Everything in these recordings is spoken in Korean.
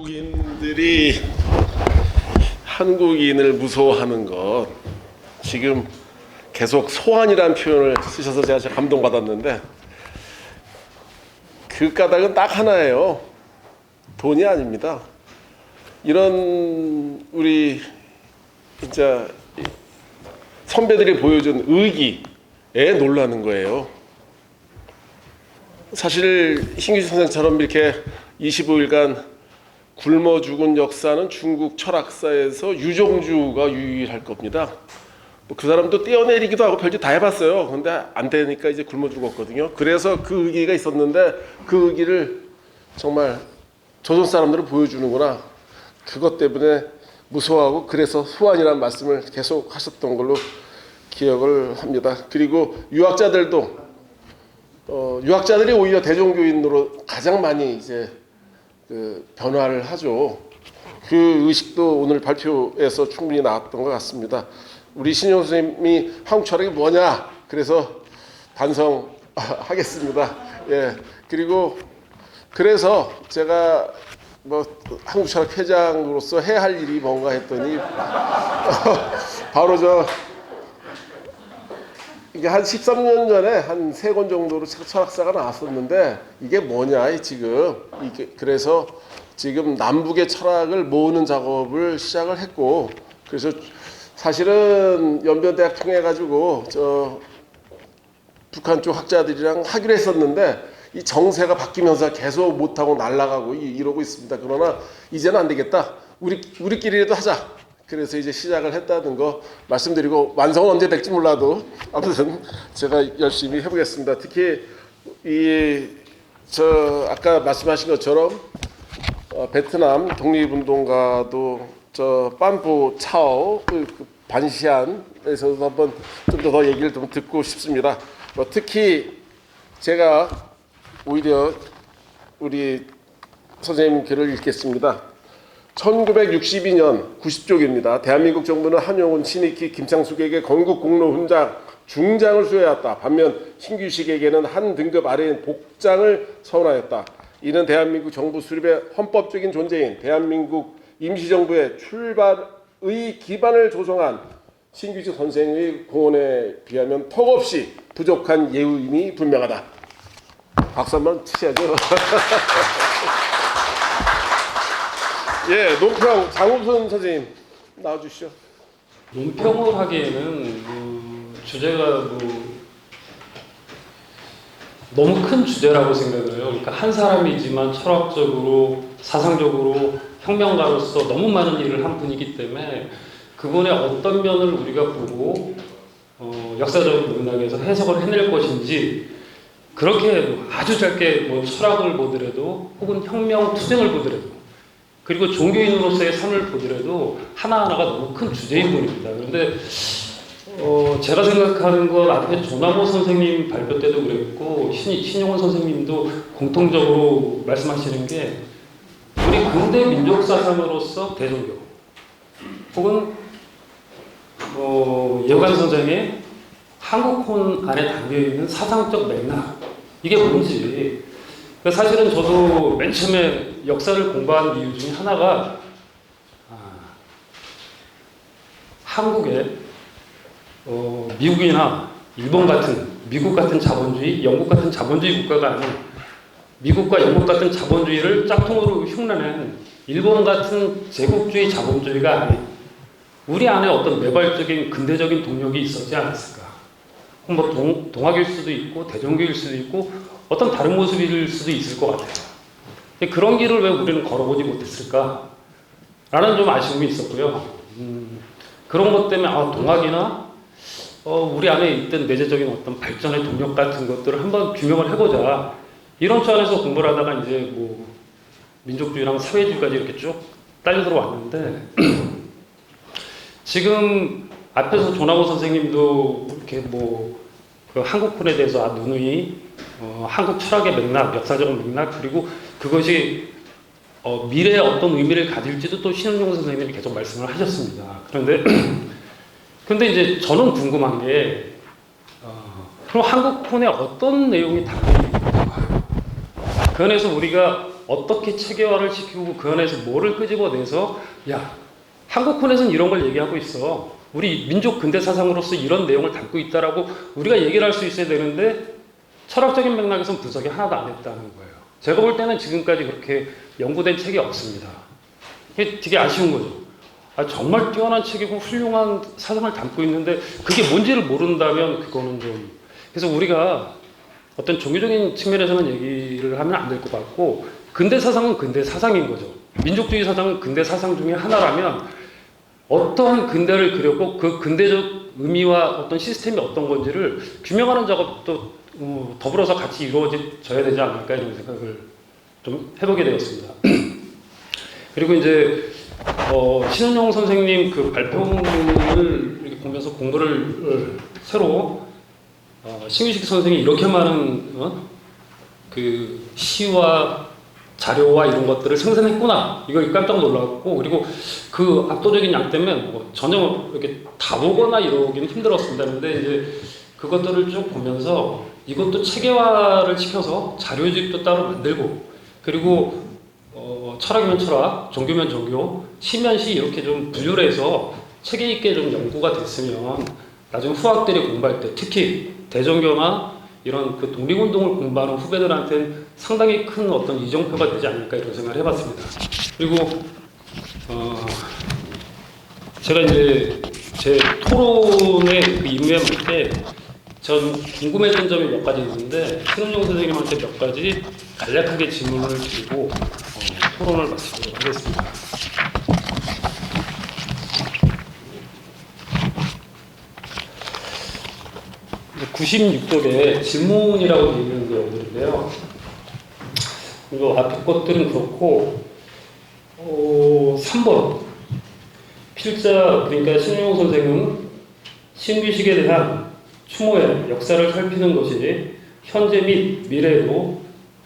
외국인들이 한국인을 무서워하는 것, 지금 계속 소환이라는 표현을 쓰셔서 제가 감동받았는데, 그 까닭은 딱 하나예요. 돈이 아닙니다. 이런 우리 진짜 선배들이 보여준 의기에 놀라는 거예요. 사실 신규 선생처럼 이렇게 25일간 굶어 죽은 역사는 중국 철학사에서 유종주가 유일할 겁니다. 그 사람도 뛰어내리기도 하고 별짓 다 해봤어요. 근데 안 되니까 이제 굶어 죽었거든요. 그래서 그 의기가 있었는데 그 의기를 정말 조선 사람들은 보여주는구나. 그것 때문에 무서워하고 그래서 소환이라는 말씀을 계속 하셨던 걸로 기억을 합니다. 그리고 유학자들도 유학자들이 오히려 대종교인으로 가장 많이 이제 그 변화를 하죠. 그 의식도 오늘 발표에서 충분히 나왔던 것 같습니다. 우리 신용 선생님이 한국 철학이 뭐냐? 그래서 반성하겠습니다. 예. 그리고 그래서 제가 뭐 한국 철학 회장으로서 해야 할 일이 뭔가 했더니 바로 이게 한 13년 전에 한 3권 정도로 철학사가 나왔었는데 이게 뭐냐 지금 그래서 지금 남북의 철학을 모으는 작업을 시작을 했고, 그래서 사실은 연변대학 통해 가지고 북한 쪽 학자들이랑 하기로 했었는데 이 정세가 바뀌면서 계속 못하고 날아가고 이러고 있습니다. 그러나 이제는 안 되겠다. 우리끼리라도 하자. 그래서 이제 시작을 했다는 거 말씀드리고, 완성은 언제 될지 몰라도 아무튼 제가 열심히 해보겠습니다. 특히 아까 말씀하신 것처럼 베트남 독립운동가도 빤보 차오 반시안에서도 한번 좀 더 얘기를 좀 듣고 싶습니다. 특히 제가 오히려 우리 선생님 글을 읽겠습니다. 1962년 90쪽입니다. 대한민국 정부는 한용운, 신익희, 김창숙에게 건국 공로 훈장, 중장을 수여하였다. 반면 신규식에게는 한 등급 아래인 복장을 서운하였다. 이는 대한민국 정부 수립의 헌법적인 존재인 대한민국 임시정부의 출발의 기반을 조성한 신규식 선생의 공헌에 비하면 턱없이 부족한 예우임이 분명하다. 박수 한번 치셔야죠. 예, 논평 장우선 선생님 나와주시죠. 논평을 하기에는 주제가 너무 큰 주제라고 생각을 해요. 그러니까 한 사람이지만 철학적으로, 사상적으로, 혁명가로서 너무 많은 일을 한 분이기 때문에 그분의 어떤 면을 우리가 보고 역사적인 맥락에서 해석을 해낼 것인지, 그렇게 아주 짧게 철학을 보더라도 혹은 혁명 투쟁을 보더라도 그리고 종교인으로서의 삶을 보더라도 하나하나가 너무 큰 주제인 분입니다. 그런데 제가 생각하는 건 앞에 조남호 선생님 발표 때도 그랬고 신용원 선생님도 공통적으로 말씀하시는 게, 우리 근대 민족 사상으로서 대종교 혹은 예관 선생의 한국혼 안에 담겨있는 사상적 맥락, 이게 뭔지, 사실은 저도 맨 처음에 역사를 공부한 이유 중에 하나가 한국에 미국이나 일본 같은, 미국 같은 자본주의, 영국 같은 자본주의 국가가 아닌 미국과 영국 같은 자본주의를 짝퉁으로 흉내낸 일본 같은 제국주의 자본주의가 아닌 우리 안에 어떤 매발적인 근대적인 동력이 있었지 않았을까. 동학일 수도 있고 대종교일 수도 있고 어떤 다른 모습일 수도 있을 것 같아요. 그런 길을 왜 우리는 걸어보지 못했을까? 라는 좀 아쉬움이 있었고요. 그런 것 때문에 동학이나 우리 안에 있던 내재적인 어떤 발전의 동력 같은 것들을 한번 규명을 해보자. 이런 차원에서 공부를 하다가 이제 민족주의랑 사회주의까지 이렇게 쭉 딸려 들어왔는데 지금 앞에서 조남호 선생님도 이렇게 그 한국혼에 대해서 누누이 한국 철학의 맥락, 역사적 맥락, 그리고 그것이 미래에 어떤 의미를 가질지도 또 신은용 선생님이 계속 말씀을 하셨습니다. 그런데 이제 저는 궁금한 게 그럼 한국혼에 어떤 내용이 담겨 있는가? 그 안에서 우리가 어떻게 체계화를 시키고 그 안에서 뭐를 끄집어내서 야 한국헌에서는 이런 걸 얘기하고 있어. 우리 민족 근대 사상으로서 이런 내용을 담고 있다라고 우리가 얘기를 할 수 있어야 되는데 철학적인 맥락에서는 분석이 하나도 안 했다는 거예요. 제가 볼 때는 지금까지 그렇게 연구된 책이 없습니다. 이게 되게 아쉬운 거죠. 정말 뛰어난 책이고 훌륭한 사상을 담고 있는데 그게 뭔지를 모른다면 그거는 좀 그래서 우리가 어떤 종교적인 측면에서는 얘기를 하면 안 될 것 같고 근대 사상은 근대 사상인 거죠. 민족주의 사상은 근대 사상 중에 하나라면 어떠한 근대를 그렸고 그 근대적 의미와 어떤 시스템이 어떤 건지를 규명하는 작업도 더불어서 같이 이루어져야 되지 않을까 이런 생각을 좀 해보게 되었습니다. 그리고 이제 신은용 선생님 그 발표문을 이렇게 보면서 공부를 새로 신규식 선생이 이렇게 많은 그 시와 자료와 이런 것들을 생산했구나 이거 깜짝 놀랐고 그리고 그 압도적인 양 때문에 전혀 이렇게 다 보거나 이러기는 힘들었습니다. 근데 이제 그것들을 쭉 보면서 이것도 체계화를 시켜서 자료집도 따로 만들고 그리고 철학이면 철학, 종교면 종교, 시면 시 이렇게 좀 분류를 해서 체계 있게 좀 연구가 됐으면 나중에 후학들이 공부할 때 특히 대종교나 이런 그 독립운동을 공부하는 후배들한테는 상당히 큰 어떤 이정표가 되지 않을까 이런 생각을 해봤습니다. 그리고 제가 이제 제 토론의 그 임무에 맞게 전 궁금했던 점이 몇 가지 있는데 신은용 선생님한테 몇 가지 간략하게 질문을 드리고 토론을 마치도록 하겠습니다. 이제 96쪽에 질문이라고 되어 있는 내용들인데요. 이거 앞에 것들은 그렇고 3번 필자 그러니까 신은용 선생은 신규식에 대한 추모의 역사를 살피는 것이 현재 및 미래에도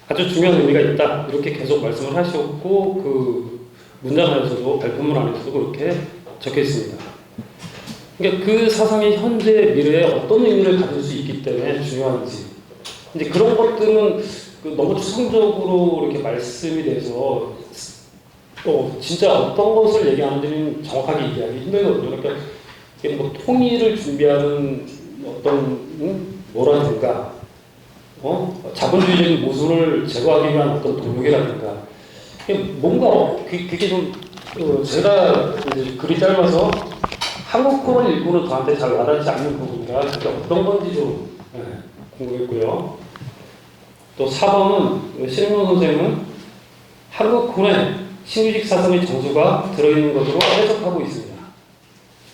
아주 중요한 의미가 있다 이렇게 계속 말씀을 하셨고 그 문장 안에서도 발표문 안에서도 그렇게 적혀 있습니다. 그러니까 그 사상이 현재 미래에 어떤 의미를 가질 수 있기 때문에 중요한지 이제 그런 것들은 그 너무 추상적으로 이렇게 말씀이 돼서 진짜 어떤 것을 얘기하는지는 정확하게 얘기하기 힘들거든요. 그러니까 뭐 통일을 준비하는 어떤 뭐라든가 자본주의적인 모순을 제거하기 위한 어떤 동력이라든가 뭔가 그게 좀 제가 이제 글이 짧아서 한국어를 일부러 저한테 잘 와닿지 않는 부분이라 그게 어떤 건지 좀 궁금했고요. 또 4번은 신은용 선생님은 한국군의 신규식 사상의 정수가 들어있는 것으로 해석하고 있습니다.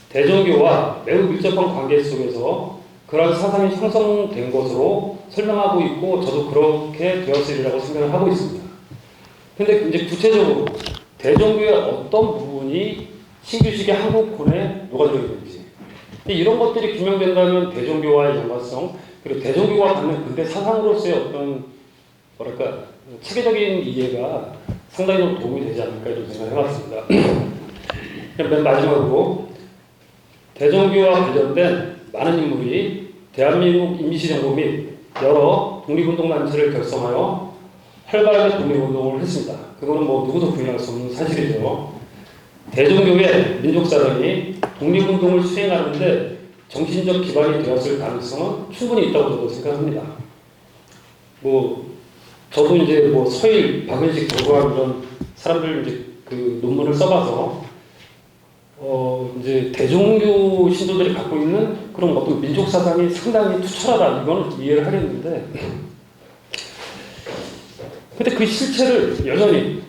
대종교와 매우 밀접한 관계 속에서 그러한 사상이 형성된 것으로 설명하고 있고 저도 그렇게 되었으리라고 생각을 하고 있습니다. 근데 이제 구체적으로 대종교의 어떤 부분이 신규식의 한국군에 녹아 들어있는지 이런 것들이 규명된다면 대종교와의 연관성 그리고 대종교가 갖는 근대 사상으로서의 어떤 뭐랄까 체계적인 이해가 상당히 좀 도움이 되지 않을까 이런 생각을 해봤습니다. 맨 마지막으로 대종교와 관련된 많은 인물이 대한민국 임시정부 및 여러 독립운동단체를 결성하여 활발하게 독립운동을 했습니다. 그거는 뭐 누구도 부인할 수 없는 사실이죠. 대종교의 민족사상이 독립운동을 수행하는데 정신적 기반이 되었을 가능성은 충분히 있다고 저도 생각합니다. 저도 이제 서일, 박은식, 정도환 이런 사람들 이제 그 논문을 써봐서 이제 대종교 신도들이 갖고 있는 그런 어떤 민족 사상이 상당히 투철하다 이거는 이해를 하겠는데, 근데 그 실체를 여전히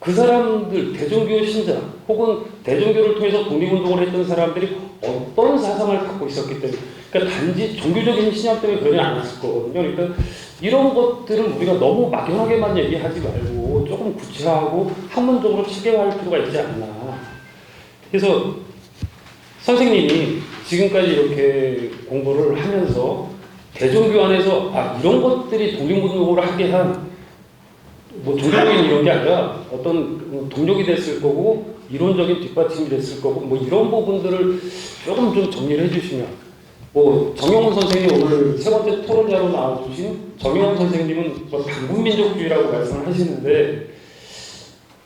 그 사람들 대종교 신자 혹은 대종교를 통해서 독립운동을 했던 사람들이 어떤 사상을 갖고 있었기 때문에, 그러니까 단지 종교적인 신념 때문에 그러지 않았을 거거든요. 그러니까 이런 것들은 우리가 너무 막연하게만 얘기하지 말고 조금 구체화하고 학문적으로 체계화할 필요가 있지 않나. 그래서 선생님이 지금까지 이렇게 공부를 하면서 대종교 안에서 이런 것들이 독립운동을 하게 한 종교적인 이런 게 아니라 어떤 동력이 됐을 거고 이론적인 뒷받침이 됐을 거고 이런 부분들을 조금 좀 정리를 해주시면, 정영훈 선생님이 오늘 세 번째 토론자로 나와주신 정영훈 선생님은 반국민족주의라고 말씀을 하시는데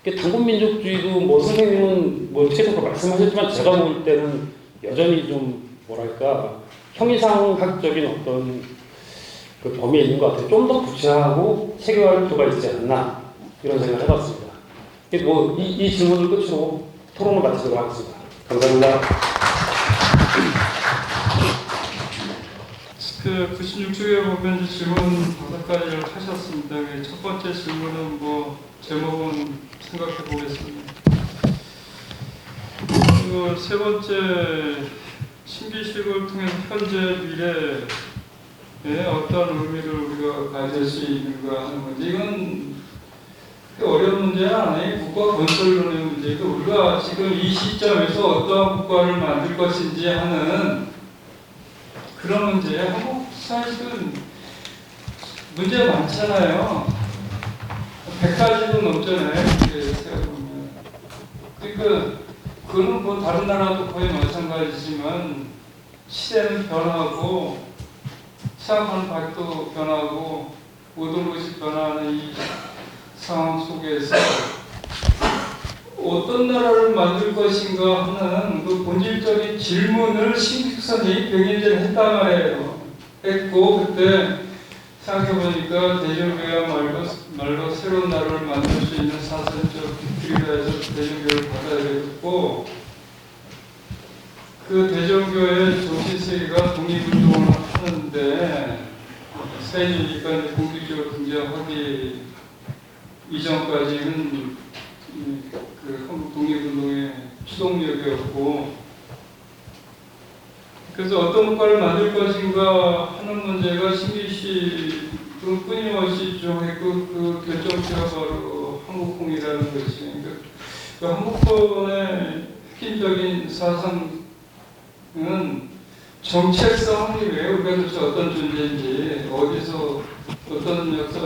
당군민족주의도 뭐 선생님은 뭐 계속 말씀하셨지만 제가 볼 때는 여전히 좀 뭐랄까 형이상학적인 어떤 그 범위에 있는 것 같아요. 좀 더 구체화하고 체계화할 필요가 있지 않나 이런 생각을 해봤습니다. 이 질문을 끝으로 토론을 마치도록 하겠습니다. 감사합니다. 그 96쪽에 보면 질문 5가지를 하셨습니다. 첫 번째 질문은 뭐 제목은 생각해 보겠습니다. 그리고 세 번째 신기식을 통해서 현재 미래에 어떤 의미를 우리가 가질 수 있는가 하는 문제. 이건 어려운 문제는 아니에요. 국가 건설론의 문제고 우리가 지금 이 시점에서 어떠한 국가를 만들 것인지 하는 그런 문제예요. 한국 사실은 문제 많잖아요. 100가지도 넘잖아요. 이렇게 생각해보면. 그러니까 그거는 뭐 다른 나라도 거의 마찬가지지만 시대는 변하고 생각하는 바도 변하고 모든 것이 변하는 이 상황 속에서 어떤 나라를 만들 것인가 하는 그 본질적인 질문을 신규 선생이 병행제를 했단 말이에요. 했고 그때 생각해보니까 대전교회야말로 새로운 나라를 만들 수 있는 사선적 길이라서 대전교회를 받아야 되겠고 그 대전교회 정신세계가 독립운동을 하는데 세계니까 공식적으로 등장하기 이전까지는 그 한국 독립운동의 추동력이었고 그래서 어떤 국가를 만들 것인가 하는 문제가 신기시 끊임없이 주장했고 그 결정체가 바로 한국통일이라는 것이 그 한국권의 핵심적인 사상은 정체성이 왜 우리가 도대체 어떤 존재인지 어디서 어떤 역사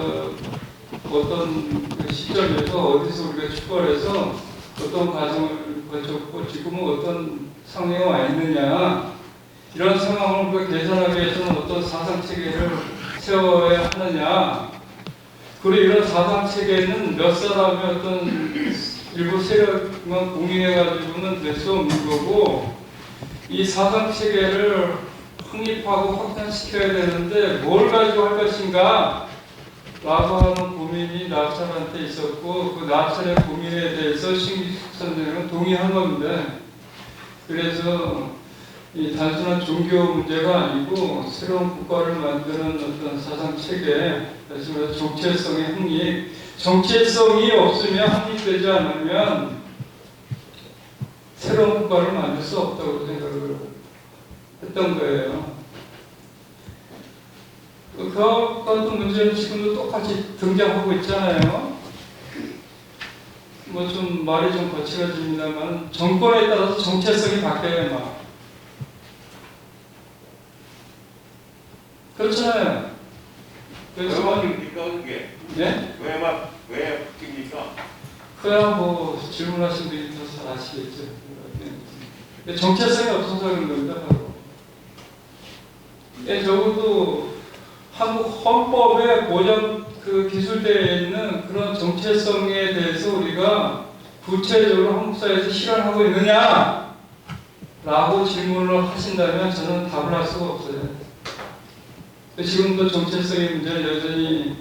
어떤 시점에서 어디서 우리가 출발해서 어떤 과정을 거쳤고 지금은 어떤 상황에 와 있느냐 이런 상황을 우리가 계산하기 위해서는 어떤 사상체계를 세워야 하느냐 그리고 이런 사상체계는 몇 사람의 어떤 일부 세력만 공유해가지고는 될 수 없는 거고 이 사상체계를 확립하고 확산시켜야 되는데 뭘 가지고 할 것인가 라고 하는 고민이 나찰한테 있었고 그 나찰의 고민에 대해서 신기숙 선생은 동의한 건데 그래서 이 단순한 종교 문제가 아니고 새로운 국가를 만드는 어떤 사상체계 다시 말해서 정체성의 확립 정체성이 없으면 확립되지 않으면 새로운 국가를 만들 수 없다고 생각을 했던 거예요. 그 같은 문제는 지금도 똑같이 등장하고 있잖아요. 뭐 좀 말이 좀 거칠어집니다만 정권에 따라서 정체성이 바뀌어요, 막. 그렇잖아요. 그래서 왜 바뀝니까 그게? 네? 왜 바뀝니까? 그야 뭐 질문하신 분이 더 잘 아시겠죠. 정체성이 없어서 그런 겁니다, 바로. 예, 적어도 한국 헌법에 보장 그 기술되어 있는 그런 정체성에 대해서 우리가 구체적으로 한국 사회에서 실현하고 있느냐? 라고 질문을 하신다면 저는 답을 할 수가 없어요. 지금도 정체성의 문제는 여전히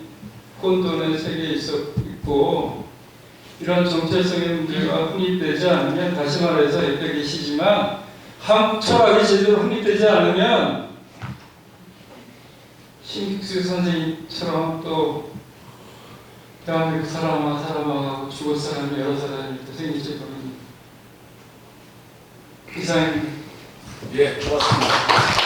혼돈의 세계에 있고 이런 정체성의 문제가 확립되지 않으면 다시 말해서 옆에 계시지만 한국 철학이 제대로 확립되지 않으면 신기숙 선생님처럼 또 대한민국 사람하고 죽을 사람이 여러 사람이 또 생기실 겁니다. 이상입니다. 예, 고맙습니다.